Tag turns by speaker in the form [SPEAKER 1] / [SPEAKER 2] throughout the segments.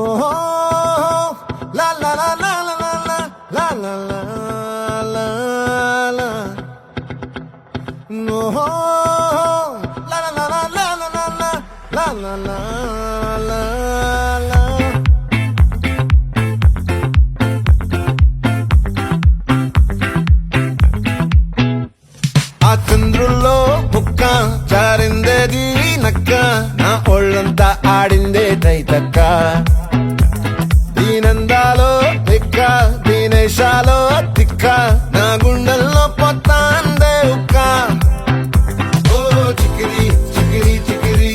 [SPEAKER 1] ఓహో లా లా లా లా లా లా లా లా లా లా ఓహో లా లా లా లా లా లా లా లా లా లా లా ఆ చంద్రుల్లో బుక్క జారిందేది నక్క నా ఒళ్ళంతా ఆడిందే తైతక్క దీనందాలో తిక్క దీనేశాలో తిక్క నా గుండెల్లో పొత్తాందే ఉక్క ఓ చికిరి చికిరి చికిరి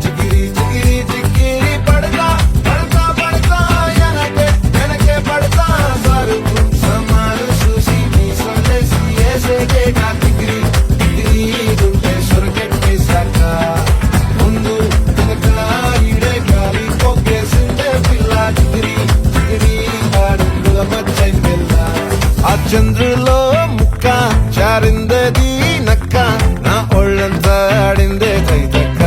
[SPEAKER 1] చికిరి చికిరి చికిరి పడతా పడతా పడతా ఎనకే ఎనకే పడతా సరుకు సమారు చూసి నీ సొల్లేసి ఏసేకే చికిరి చికిరి గుండె సొరకెట్టే సాక ముందు వెనక ఈడే గాలి కొక్కేసిందే పిల్ల చికిరి చికిరి ఆడుగుల మచ్చై పిల్ల ఆ చంద్రులో ముక్క జారిందేది నక్క నా ఒళ్ళంతా ఆడిందే కైతక్క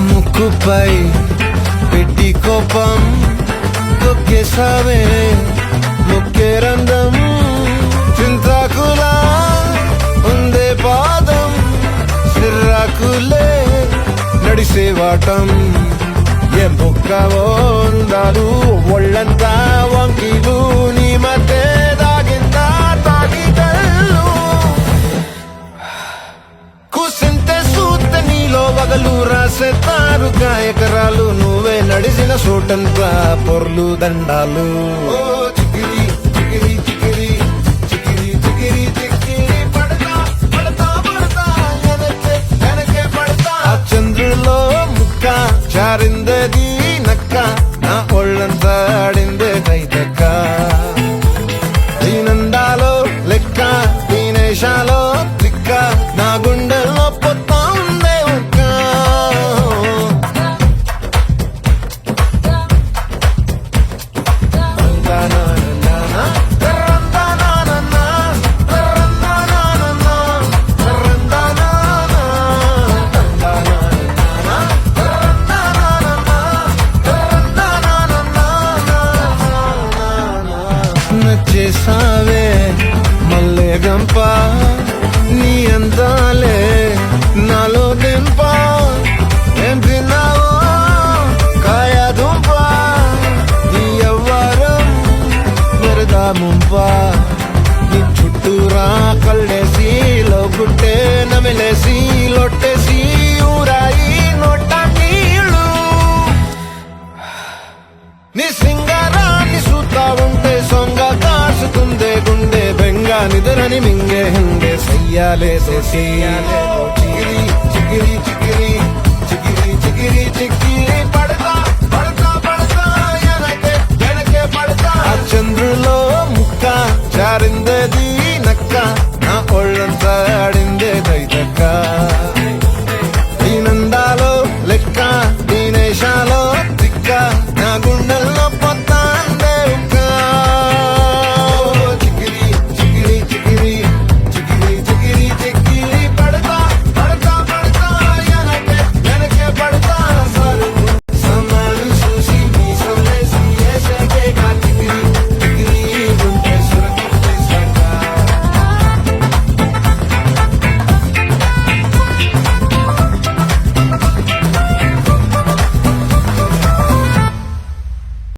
[SPEAKER 1] ముక్కుపై పెట్టి కోపం తొక్కేసావే ముక్కే రంధం చింతాకులా ఉందే పాదం సిర్రాకులే నడిసేవాటం ఏ బొక్కవో ఉండాలు ఒళ్ళంతా వంకీలు నీ మధ్య దాగిందా తాగిదల్లు కూసింతే సూత్త నీలో వగలు రాసేతారు ఎకరాలు నువ్వే నడిసిన చోటంతా పొర్లు దండాలు ఓ చికిరి చికిరి చికిరి చికిరి చికిరి చికిరి పడతా పడతా పడతా ఎనకే ఎనకే పడతా ఆ చంద్రులో ముక్క జారిందేది నక్క నా ఒళ్ళంతా ఆడిందే కైతక్క దీనందాలో లెక్క దీనేశాలో తిక్క నా గుండెల్లో పొత్తా ఉందే ఉక్క నచ్చేసావే మల్లె గంప నీ అందాలే నాలో దింప ఏం తిన్నావో కాయ దుంప నీ ఎవ్వరం వరదా ముంప నీ చుట్టూరా కళ్ళేసి లోగుట్టే నమిలేసి లొట్టేసి ఊరాయి నోట నీళ్ళు నీ సింగారాన్ని చూస్తా ఉంటే సొంగ కాసుకుందే గుండె బెంగా నిద్రని మింగే హంగే సయ్యాలే